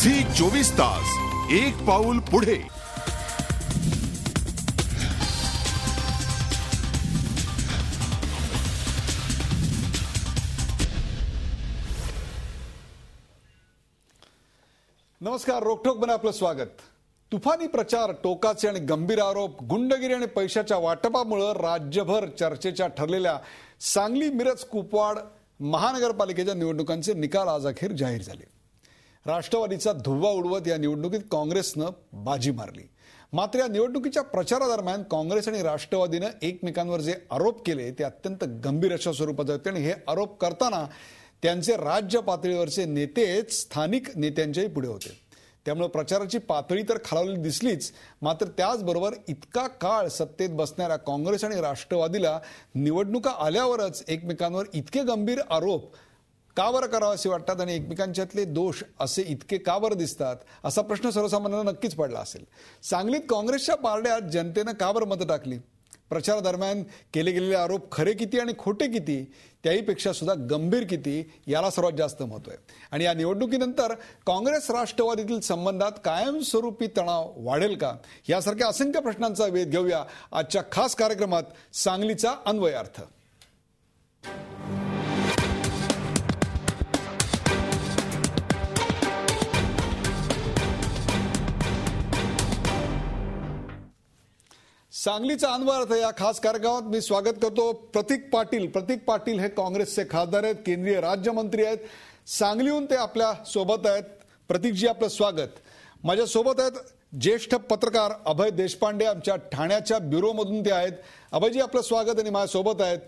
24 तास एक पाऊल पुढे. नमस्कार. रोखोक बने आपलं स्वागत. तुफानी प्रचार, टोकाचे आणि गंभीर आरोप, गुंडगिरी आणि पैशाच्या वाटपामुळे राज्यभर चर्चेच्या ठरलेल्या सांगली, मिरज, कुपवाड महानगरपालिकेच्या निवडणुकांचे निकाल आज अखेर जाहीर झाले. राष्ट्रवादीचा धुव्वा उडवत या निवडणुकीत काँग्रेसनं बाजी मारली. मात्र या निवडणुकीच्या प्रचारादरम्यान काँग्रेस आणि राष्ट्रवादीनं एकमेकांवर जे आरोप केले ते अत्यंत गंभीर अशा स्वरूपाचे होते आणि हे आरोप करताना त्यांचे राज्य पातळीवरचे नेतेच स्थानिक नेत्यांच्याही पुढे होते. त्यामुळे प्रचाराची पातळी तर खालावलेली दिसलीच, मात्र त्याचबरोबर इतका काळ सत्तेत बसणाऱ्या काँग्रेस आणि राष्ट्रवादीला निवडणुका आल्यावरच एकमेकांवर इतके गंभीर आरोप का बरं करावेसे वाटतात आणि एकमेकांच्यातले दोष असे इतके का बरं दिसतात असा प्रश्न सर्वसामान्यांना नक्कीच पडला असेल. सांगलीत काँग्रेसच्या पारड्यात जनतेनं का बरं मतं टाकली? प्रचारादरम्यान केले गेलेले आरोप खरे किती आणि खोटे किती, त्याहीपेक्षा सुद्धा गंभीर किती, याला सर्वात जास्त महत्व आहे. आणि या निवडणुकीनंतर काँग्रेस राष्ट्रवादीतील संबंधात कायमस्वरूपी तणाव वाढेल का, यासारख्या असंख्य प्रश्नांचा वेध घेऊया आजच्या खास कार्यक्रमात सांगलीचा अन्वयार्थ. सांगलीचा अन्वयार्थ या खास कार्यक्रमात मी स्वागत करतो प्रतीक पाटील. प्रतीक पाटील हे काँग्रेसचे खासदार आहेत, केंद्रीय राज्यमंत्री आहेत. सांगलीहून ते आपल्या सोबत आहेत. प्रतीकजी, आपलं स्वागत. माझ्या सोबत आहेत ज्येष्ठ पत्रकार अभय देशपांडे, आमच्या ठाण्याच्या ब्युरोमधून ते आहेत. अभयजी, आपलं स्वागत. आणि माझ्या सोबत आहेत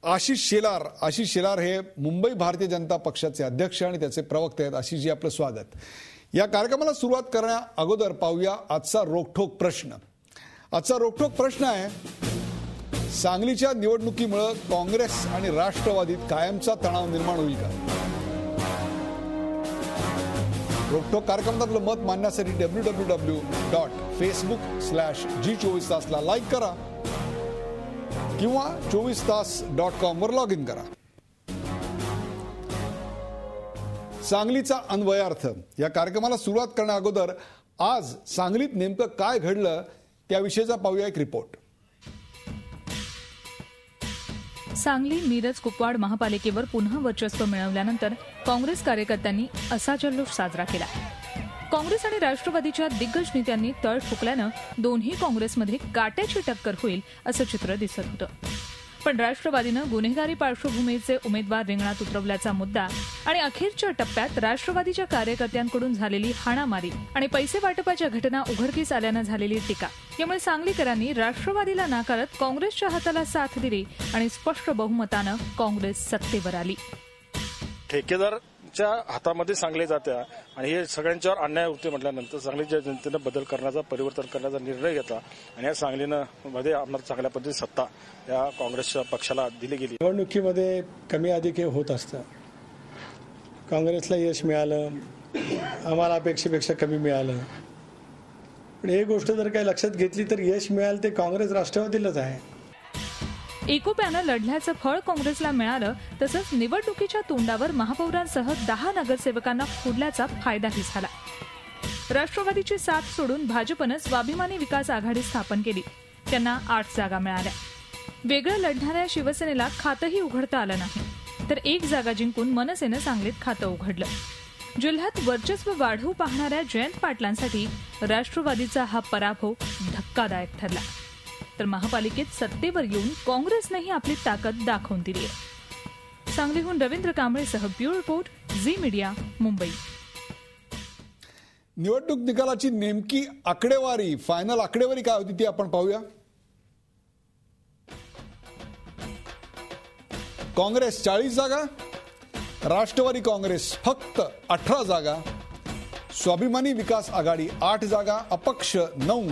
आशिष शेलार. आशिष शेलार हे मुंबई भारतीय जनता पक्षाचे अध्यक्ष आणि त्याचे प्रवक्ते आहेत. आशिषजी, आपलं स्वागत. या कार्यक्रमाला सुरुवात करण्या अगोदर पाहूया आजचा रोखठोक प्रश्न. आजचा रोखठोक प्रश्न आहे, सांगलीच्या निवडणुकीमुळे काँग्रेस आणि राष्ट्रवादीत कायमचा तणाव निर्माण होईल का? रोखठोक कार्यक्रमात आपलं मत मांडण्यासाठी www.facebook/G24 ला लाईक करा किंवा 24tas.com वर लॉग इन करा. सांगलीचा अन्वयार्थ या कार्यक्रमाला सुरुवात करण्या अगोदर आज सांगलीत नेमकं काय घडलं त्याविषयीचा पाहूया एक रिपोर्ट. सांगली, मिरज, कुपवाड महापालिकेवर पुन्हा वर्चस्व मिळवल्यानंतर काँग्रेस कार्यकर्त्यांनी असा जल्लोष साजरा केला. काँग्रेस आणि राष्ट्रवादीच्या दिग्गज नेत्यांनी तळ ठोकल्यानं दोन्ही काँग्रेसमध्ये काट्याची टक्कर होईल असं चित्र दिसत होतं. पण राष्ट्रवादीनं गुन्हेगारी पार्श्वभूमीचे उमेदवार रिंगणात उतरवल्याचा मुद्दा आणि अखेरच्या टप्प्यात राष्ट्रवादीच्या कार्यकर्त्यांकडून झालेली हाणामारी आणि पैसे वाटपाच्या घटना उघडकीस आल्यानं झालेली टीका यामुळे सांगलीकरांनी राष्ट्रवादीला नाकारत काँग्रेसच्या हाताला साथ दिली आणि स्पष्ट बहुमतानं काँग्रेस सत्तेवर आली. ठेकेदारच्या हातामध्ये सांगली जात्या आणि हे सगळ्यांच्यावर अन्याय होते म्हटल्यानंतर सांगलीच्या जनतेनं बदल करण्याचा, परिवर्तन करण्याचा निर्णय घेतला आणि या सांगलीनं मध्ये आम्हाला चांगल्या पद्धतीची सत्ता या काँग्रेसच्या पक्षाला दिली गेली. निवडणुकीमध्ये कमी अधिक होत असतं. काँग्रेसला यश मिळालं, आम्हाला अपेक्षेपेक्षा कमी मिळालं. पण ही गोष्ट जर काही लक्षात घेतली तर यश मिळालं ते काँग्रेस राष्ट्रवादीलाच आहे. एकोप्यानं लढल्याचं फळ काँग्रेसला मिळालं, तसंच निवडणुकीच्या तोंडावर महापौरांसह 10 नगरसेवकांना फोडल्याचा फायदाही झाला. राष्ट्रवादीची साथ सोडून भाजपनं स्वाभिमानी विकास आघाडी स्थापन केली. त्यांना 8 जागा मिळाल्या. वेगळं लढणाऱ्या शिवसेनेला खातंही उघडता आलं नाही, तर 1 जागा जिंकून मनसेनं सांगलीत खातं उघडलं. जिल्ह्यात वर्चस्व वाढवू पाहणाऱ्या जयंत पाटलांसाठी राष्ट्रवादीचा हा पराभव धक्कादायक ठरला. तर महापालिकेत सत्तेवर येऊन काँग्रेसनेही आपली ताकद दाखवून दिली आहे. सांगलीहून रवींद्र कांबळेसह bureau report, Zee media, Mumbai. निवडणूक निकालाची नेमकी आकडेवारी, फायनल आकडेवारी काय होती ती आपण पाहूया. काँग्रेस 40 जागा, राष्ट्रवादी काँग्रेस फक्त 18 जागा, स्वाभिमानी विकास आघाडी 8 जागा, अपक्ष 9,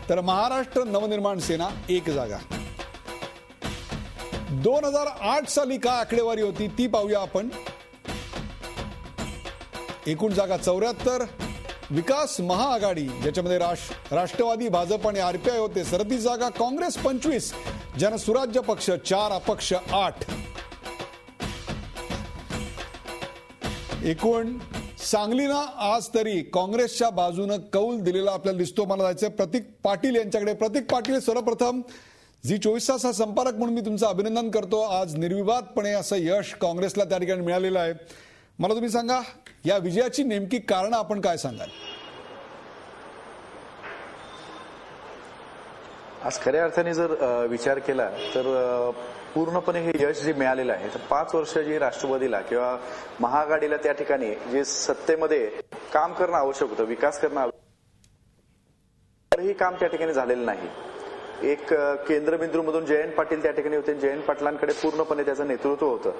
तर महाराष्ट्र नवनिर्माण सेना 1 जागा. 2008 साली काय आकडेवारी होती ती पाहूया आपण. एकूण जागा 74, विकास महाआघाडी ज्याच्यामध्ये राष्ट्रवादी, भाजप आणि आरपीआय होते 37 जागा, काँग्रेस 25, जनसुराज्य पक्ष 4, अपक्ष 8. एकूण सांगलीनं आज तरी काँग्रेसच्या बाजूनं कौल दिलेला आपल्याला दिसतो. मला जायचंय प्रतीक पाटील यांच्याकडे. प्रतीक पाटील, सर्वप्रथम झी24 तास हा संपादक म्हणून मी तुमचं अभिनंदन करतो. आज निर्विवादपणे असं यश काँग्रेसला त्या ठिकाणी मिळालेलं आहे. मला तुम्ही सांगा, या विजयाची नेमकी कारणं आपण काय सांगाल? आज खऱ्या अर्थाने जर विचार केला तर पूर्णपणे हे यश जे मिळालेलं आहे, तर 5 वर्ष जी राष्ट्रवादीला किंवा महाआघाडीला त्या ठिकाणी जे सत्तेमध्ये काम करणं आवश्यक होतं, विकास करणं ही काम त्या ठिकाणी झालेलं नाही. एक केंद्रबिंदूमधून जयंत पाटील त्या ठिकाणी होते. जयंत पाटलांकडे पूर्णपणे त्याचं नेतृत्व होतं.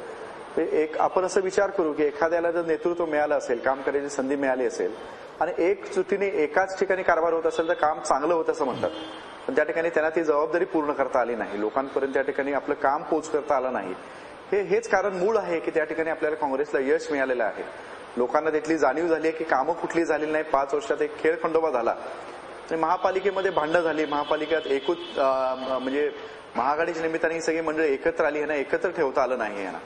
एक आपण असं विचार करू की एखाद्याला जर नेतृत्व मिळालं असेल, काम करायची संधी मिळाली असेल आणि एक चुटीने एकाच ठिकाणी कारभार होत असेल तर काम चांगलं होतं असं म्हणतात. पण त्या ठिकाणी त्यांना ती जबाबदारी पूर्ण करता आली नाही, लोकांपर्यंत त्या ठिकाणी आपलं काम पोच करता आलं नाही. हेच कारण मूळ आहे की त्या ठिकाणी आपल्याला काँग्रेसला यश मिळालेलं आहे. लोकांना त्यातली जाणीव झाली आहे की कामं कुठली झालेली नाही. 5 वर्षात एक खेळखंडोबा झाला. महापालिकेमध्ये भांडणं झाली, महापालिकेत एकूच म्हणजे महाआघाडीच्या निमित्ताने ही सगळी मंडळी एकत्र आली, यांना एकत्र ठेवता आलं नाही. यांना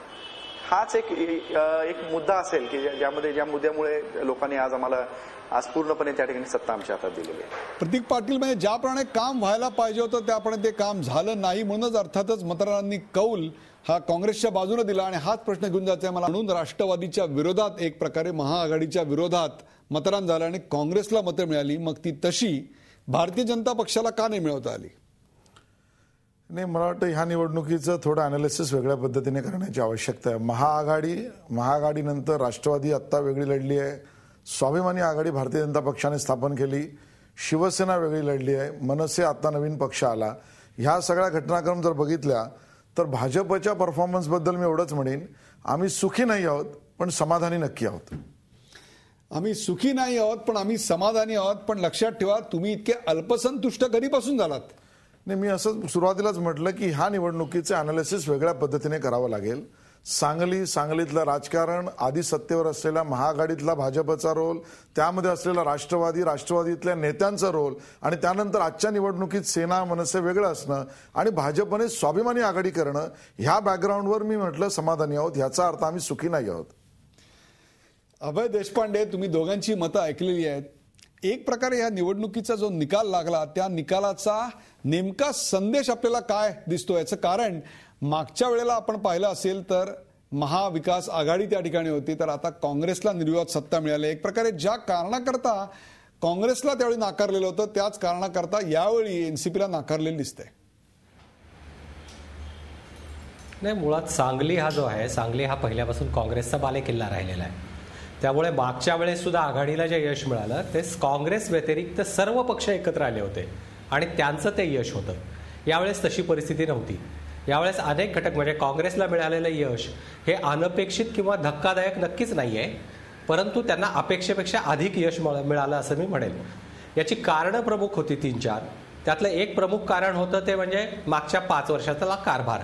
हाच एक मुद्दा असेल की ज्या मुद्द्यामुळे लोकांनी आज पूर्णपणे त्या ठिकाणी सत्ता आमच्या हातात दिलेली आहे. प्रतीक पाटील, म्हणजे ज्याप्रमाणे काम व्हायला पाहिजे होतं त्याप्रमाणे ते काम झालं नाही, म्हणूनच अर्थातच मतदारांनी कौल हा काँग्रेसच्या बाजूने दिला आणि हाच प्रश्न घेऊन जायचा मला. म्हणून राष्ट्रवादीच्या विरोधात एक प्रकारे महाआघाडीच्या विरोधात मतदान झालं आणि काँग्रेसला मतं मिळाली. मग ती तशी भारतीय जनता पक्षाला का नाही मिळवता आली? नाही, मला वाटतं ह्या निवडणुकीचं थोडं अनालिसिस वेगळ्या पद्धतीने करण्याची आवश्यकता आहे. महाआघाडीनंतर राष्ट्रवादी आत्ता वेगळी लढली आहे, स्वाभिमानी आघाडी भारतीय जनता पक्षाने स्थापन केली, शिवसेना वेगळी लढली आहे, मनसे आता नवीन पक्ष आला. ह्या सगळ्या घटनाक्रम जर बघितल्या तर भाजपच्या परफॉर्मन्सबद्दल मी एवढंच म्हणेन, आम्ही सुखी नाही आहोत पण समाधानी नक्की आहोत. आम्ही सुखी नाही आहोत पण आम्ही समाधानी आहोत. पण लक्षात ठेवा, तुम्ही इतके अल्पसंतुष्ट कधीपासून झालात? नाही, मी असं सुरुवातीलाच म्हटलं की ह्या निवडणुकीचे अनालिसिस वेगळ्या पद्धतीने करावं लागेल. सांगलीतलं राजकारण, आधी सत्तेवर असलेल्या महाआघाडीतला भाजपचा रोल, त्यामध्ये असलेला राष्ट्रवादीतल्या नेत्यांचा रोल आणि त्यानंतर आजच्या निवडणुकीत सेना मनसे वेगळं असणं आणि भाजपने स्वाभिमानी आघाडी करणं, ह्या बॅकग्राऊंडवर मी म्हटलं समाधानी आहोत. ह्याचा अर्थ आम्ही सुखी नाही आहोत. अभय देशपांडे, तुम्ही दोघांची मतं ऐकलेली आहेत. एक प्रकारे या निवडणुकीचा जो निकाल लागला त्या निकालाचा नेमका संदेश आपल्याला काय दिसतो? याचं कारण मागच्या वेळेला आपण पाहिलं असेल तर महाविकास आघाडी त्या ठिकाणी होती, तर आता काँग्रेसला निर्विवाद सत्ता मिळाली. एक प्रकारे ज्या कारणाकरता काँग्रेसला त्यावेळी नाकारलेलं होतं त्याच कारणाकरता यावेळी एनसीपीला नाकारलेलं दिसतंय. नाही, मुळात सांगली हा जो आहे, सांगली हा पहिल्यापासून काँग्रेसचा बालेकिल्ला राहिलेला आहे. त्यामुळे मागच्या वेळेस सुद्धा आघाडीला जे यश मिळालं ते काँग्रेस व्यतिरिक्त सर्व पक्ष एकत्र आले होते आणि त्यांचं ते यश होतं. यावेळेस तशी परिस्थिती नव्हती. यावेळेस अनेक घटक म्हणजे काँग्रेसला मिळालेलं यश हे अनपेक्षित किंवा धक्कादायक नक्कीच नाही आहे, परंतु त्यांना अपेक्षेपेक्षा अधिक यश मिळालं असं मी म्हणेल. याची कारणं प्रमुख होती 3-4. त्यातलं एक प्रमुख कारण होतं ते म्हणजे मागच्या 5 वर्षाचा कारभार.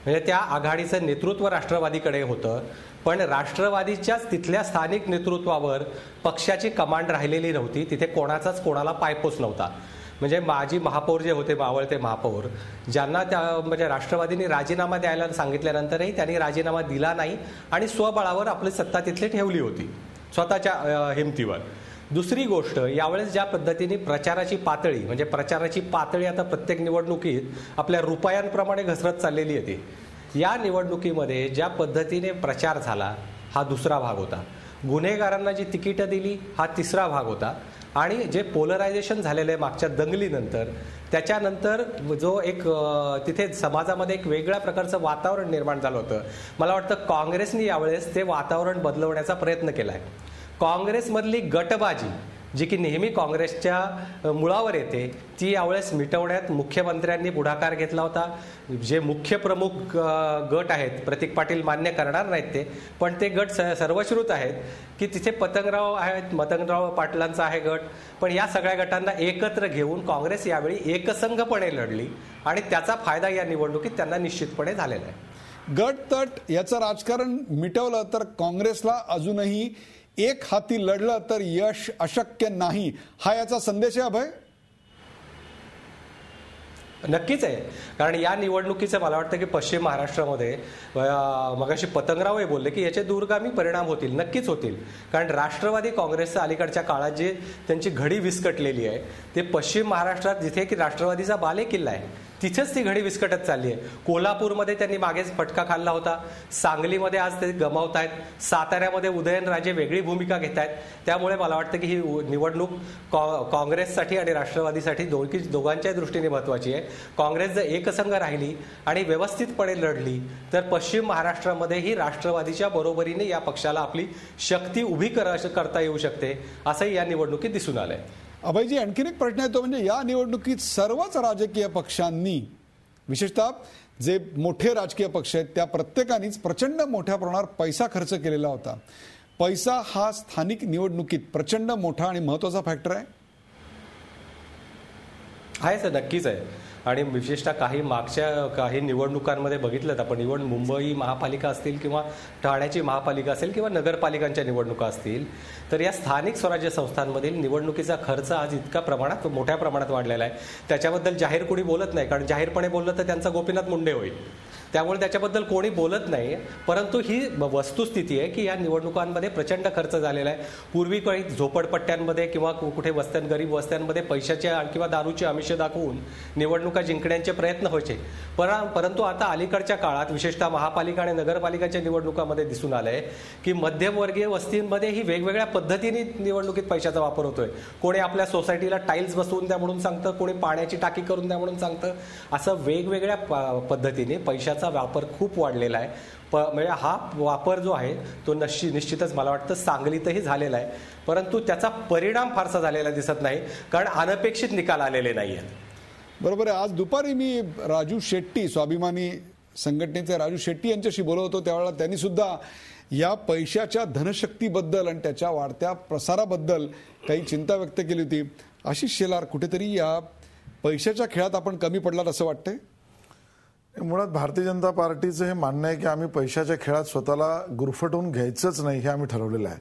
म्हणजे त्या आघाडीचं नेतृत्व राष्ट्रवादीकडे होतं, पण राष्ट्रवादीच्याच तिथल्या स्थानिक नेतृत्वावर पक्षाची कमांड राहिलेली नव्हती. तिथे कोणाचाच कोणाला पायपोस नव्हता. म्हणजे माजी महापौर जे होते, मावळते महापौर, ज्यांना त्या म्हणजे राष्ट्रवादीने राजीनामा द्यायला सांगितल्यानंतरही त्यांनी राजीनामा दिला नाही आणि स्वबळावर आपली सत्ता तिथली ठेवली होती स्वतःच्या हिमतीवर. दुसरी गोष्ट, यावेळेस ज्या पद्धतीने प्रचाराची पातळी आता प्रत्येक निवडणुकीत आपल्या रुपयांप्रमाणे घसरत चाललेली आहे. या निवडणुकीमध्ये ज्या पद्धतीने प्रचार झाला हा दुसरा भाग होता. गुन्हेगारांना जी तिकीटं दिली हा तिसरा भाग होता. आणि जे पोलरायझेशन झालेलं आहे मागच्या दंगलीनंतर, त्याच्यानंतर जो एक तिथे समाजामध्ये एक वेगळ्या प्रकारचं वातावरण निर्माण झालं होतं. मला वाटतं काँग्रेसने यावेळेस ते वातावरण बदलवण्याचा प्रयत्न केला आहे. काँग्रेसमधली गटबाजी जी की नेहमी काँग्रेसच्या मुळावर येते ती यावेळेस मिटवण्यात मुख्यमंत्र्यांनी पुढाकार घेतला होता. जे मुख्य प्रमुख गट आहेत, प्रतीक पाटील मान्य करणार नाहीत ते, पण ते गट सर्वश्रुत आहेत की तिथे मतंगराव पाटलांचा आहे गट. पण या सगळ्या गटांना एकत्र घेऊन काँग्रेस यावेळी एकसंघपणे लढली आणि त्याचा फायदा या निवडणुकीत त्यांना निश्चितपणे झालेला आहे. गट तट याचं राजकारण मिटवलं तर काँग्रेसला अजूनही एक हाती लढलं तर यश अशक्य नाही, हा याचा संदेश आहे. अभय, नक्कीच आहे. कारण या निवडणुकीचं मला वाटतं की पश्चिम महाराष्ट्रामध्ये मगाशी पतंगराव बोलले की याचे दूरगामी परिणाम होतील, नक्कीच होतील. कारण राष्ट्रवादी काँग्रेसचं अलीकडच्या काळात जे त्यांची घडी विस्कटलेली आहे ते पश्चिम महाराष्ट्रात जिथे की राष्ट्रवादीचा बालेकिल्ला आहे तिथेच ती घडी विस्कटत चालली आहे. कोल्हापूरमध्ये त्यांनी मागेच फटका खाल्ला होता, सांगलीमध्ये आज ते गमावत आहेत, साताऱ्यामध्ये उदयनराजे वेगळी भूमिका घेत आहेत. त्यामुळे मला वाटतं की ही निवडणूक काँग्रेससाठी आणि राष्ट्रवादीसाठी दोघांच्या दृष्टीने महत्त्वाची आहे. काँग्रेस जर एकसंघ राहिली आणि व्यवस्थितपणे लढली तर पश्चिम महाराष्ट्रामध्ये ही राष्ट्रवादीच्या बरोबरीने या पक्षाला आपली शक्ती उभी करता येऊ शकते असंही या निवडणुकीत दिसून आलंय. अभयजी, आणखीन एक प्रश्न येतो म्हणजे या निवडणुकीत सर्वच राजकीय पक्षांनी, विशेषतः जे मोठे राजकीय पक्ष आहेत त्या प्रत्येकानेच प्रचंड मोठ्या प्रमाणावर पैसा खर्च केलेला होता. पैसा हा स्थानिक निवडणुकीत प्रचंड मोठा आणि महत्त्वाचा फॅक्टर आहे सर, नक्कीच आहे. आणि विशेषतः काही निवडणुकांमध्ये बघितलं आपण, इव्हन मुंबई महापालिका असतील किंवा ठाण्याची महापालिका असेल किंवा नगरपालिकांच्या निवडणुका असतील तर या स्थानिक स्वराज्य संस्थांमधील निवडणुकीचा खर्च आज इतका मोठ्या प्रमाणात वाढलेला आहे. त्याच्याबद्दल जाहीर कोणी बोलत नाही, कारण जाहीरपणे बोललं तर त्यांचा गोपीनाथ मुंडे होईल, त्यामुळे त्याच्याबद्दल कोणी बोलत नाही. परंतु ही वस्तुस्थिती आहे की या निवडणुकांमध्ये प्रचंड खर्च झालेला आहे. पूर्वी काही झोपडपट्ट्यांमध्ये किंवा कुठे गरीब वस्त्यांमध्ये पैशाचे किंवा दारूची आमिषं दाखवून निवडणुका जिंकण्याचे प्रयत्न व्हायचे. परंतु आता अलीकडच्या काळात विशेषतः महापालिका आणि नगरपालिकाच्या निवडणुकांमध्ये दिसून आलंय की मध्यमवर्गीय वस्तींमध्ये ही वेगवेगळ्या पद्धतीने निवडणुकीत पैशाचा वापर होतोय. कोणी आपल्या सोसायटीला टाईल्स बसवून द्या म्हणून सांगतं, कोणी पाण्याची टाकी करून द्या म्हणून सांगतं. असं वेगवेगळ्या पद्धतीने पैशाचा वापर खूप वाढलेला आहे. म्हणजे हा वापर जो आहे तो निश्चितच मला वाटतं सांगलीतही झालेला आहे, परंतु त्याचा परिणाम फारसा झालेला दिसत नाही, कारण अनपेक्षित निकाल आलेले नाही आहेत. बरोबर आहे. आज दुपारी मी राजू शेट्टी, स्वाभिमानी संघटनेचे राजू शेट्टी यांच्याशी बोलत होतो, त्यावेळेला त्यांनी सुद्धा या पैशाच्या धनशक्तीबद्दल आणि त्याच्या वाढत्या प्रसाराबद्दल काही चिंता व्यक्त केली होती. आशिष शेलार, कुठेतरी या पैशाच्या खेळात आपण कमी पडलात असं वाटतंय? मुळात भारतीय जनता पार्टीचं हे मानणं आहे की आम्ही पैशाच्या खेळात स्वतःला गुरफटवून घ्यायचंच नाही, हे आम्ही ठरवलेलं आहे.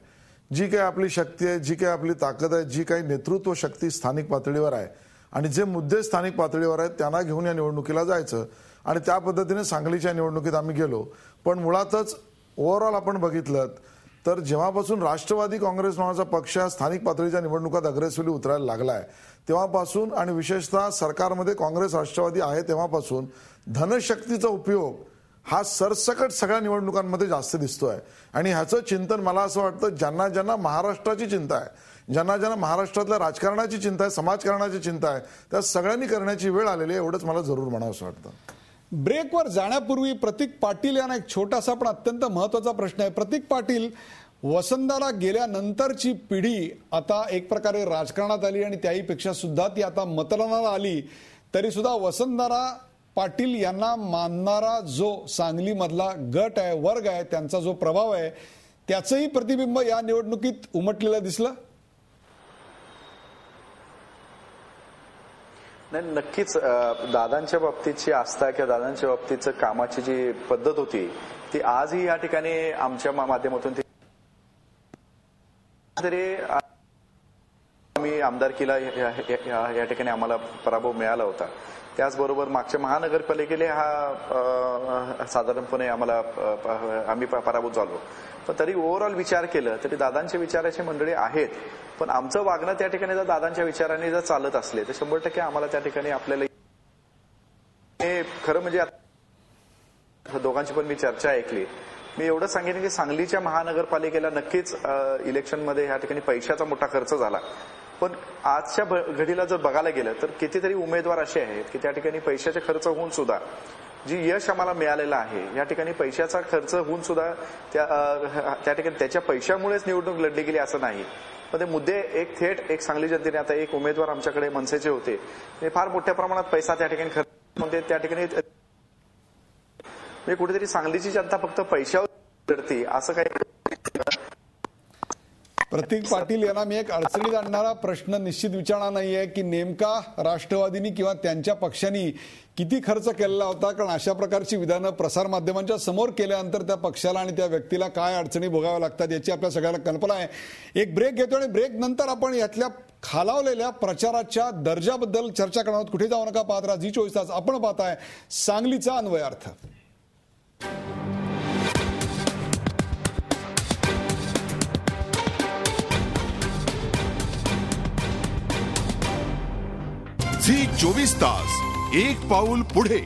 जी काही आपली शक्ती आहे, जी काही आपली ताकद आहे, जी काही नेतृत्व शक्ती स्थानिक पातळीवर आहे आणि जे मुद्दे स्थानिक पातळीवर आहेत त्यांना घेऊन या निवडणुकीला जायचं आणि त्या पद्धतीने सांगलीच्या निवडणुकीत आम्ही गेलो. पण मुळातच ओव्हरऑल आपण बघितलं तर जेव्हापासून राष्ट्रवादी काँग्रेस नावाचा पक्ष स्थानिक पातळीच्या निवडणुकात अग्रेसिव्हली उतरायला लागलाय तेव्हापासून आणि विशेषतः सरकारमध्ये काँग्रेस राष्ट्रवादी आहे तेव्हापासून धनशक्तीचा उपयोग हा सरसकट सगळ्या निवडणुकांमध्ये जास्त दिसतोय. आणि ह्याचं चिंतन मला असं वाटतं ज्यांना ज्यांना महाराष्ट्राची चिंता आहे, ज्यांना ज्यांना महाराष्ट्रातल्या राजकारणाची चिंता आहे, समाजकारणाची चिंता आहे, त्या सगळ्यांनी करण्याची वेळ आलेली आहे, एवढंच मला जरूर म्हणावं असं वाटतं. ब्रेकवर जाण्यापूर्वी प्रतीक पाटील यांना एक छोटासा पण अत्यंत महत्त्वाचा प्रश्न आहे. प्रतीक पाटील, वसंतदादा गेल्यानंतरची पिढी आता एक प्रकारे राजकारणात आली आणि त्याहीपेक्षा सुद्धा ती आता मतदानाला आली, तरी सुद्धा वसंतदादा पाटील यांना मानणारा जो सांगलीमधला गट आहे, वर्ग आहे, त्यांचा जो प्रभाव आहे त्याचंही प्रतिबिंब या निवडणुकीत उमटलेलं दिसलं? नाही, नक्कीच दादांच्या बाबतीतची आस्था किंवा दादांच्या बाबतीतचं कामाची जी पद्धत होती ती आजही या ठिकाणी आमच्या माध्यमातून तरी आम्ही आमदारकीला या ठिकाणी आम्हाला पराभव मिळाला होता. त्याचबरोबर मागच्या महानगरपालिकेला हा साधारणपणे आम्ही पराभूत झालो. पण तरी ओव्हरऑल विचार केलं तरी दादांच्या विचाराची मंडळी आहेत, पण आमचं वागणं त्या ठिकाणी जर दादांच्या विचाराने जर चालत असले तर 100% आम्हाला त्या ठिकाणी आपल्याला हे खरं म्हणजे दोघांची पण मी चर्चा ऐकली. मी एवढं सांगेन की सांगलीच्या महानगरपालिकेला नक्कीच इलेक्शनमध्ये या ठिकाणी पैशाचा मोठा खर्च झाला, पण आजच्या घडीला जर बघायला गेलं तर कितीतरी उमेदवार असे आहेत की त्या ठिकाणी पैशाचे खर्च होऊन सुद्धा जी यश आम्हाला मिळालेलं आहे या ठिकाणी पैशाचा खर्च होऊन सुद्धा त्या ठिकाणी त्याच्या पैशामुळेच निवडणूक लढली गेली असं नाही. पण ते मुद्दे एक सांगली जनतेने, आता एक उमेदवार आमच्याकडे मनसेचे होते, ते फार मोठ्या प्रमाणात पैसा त्या ठिकाणी खर्च म्हणजे त्या ठिकाणी कुठेतरी सांगलीची जनता फक्त पैशावर लढते असं काही. प्रतीक पाटील यांना मी एक अडचणीत आणणारा प्रश्न निश्चित विचारणार नाहीये की नेमका राष्ट्रवादीनी किंवा त्यांच्या पक्षांनी किती खर्च केलेला होता, कारण अशा प्रकारची विधानं प्रसारमाध्यमांच्या समोर केल्यानंतर त्या पक्षाला आणि त्या व्यक्तीला काय अडचणी भोगाव्या लागतात याची आपल्या सगळ्याला कल्पना आहे. एक ब्रेक घेतो आणि ब्रेक नंतर आपण यातल्या खालावलेल्या प्रचाराच्या दर्जाबद्दल चर्चा करणार आहोत. कुठे जाऊ नका, पाहत राहा झी 24 तास. आपण पाहताय सांगलीचा अन्वयार्थ. झी 24 तास, एक पाऊल पुढे.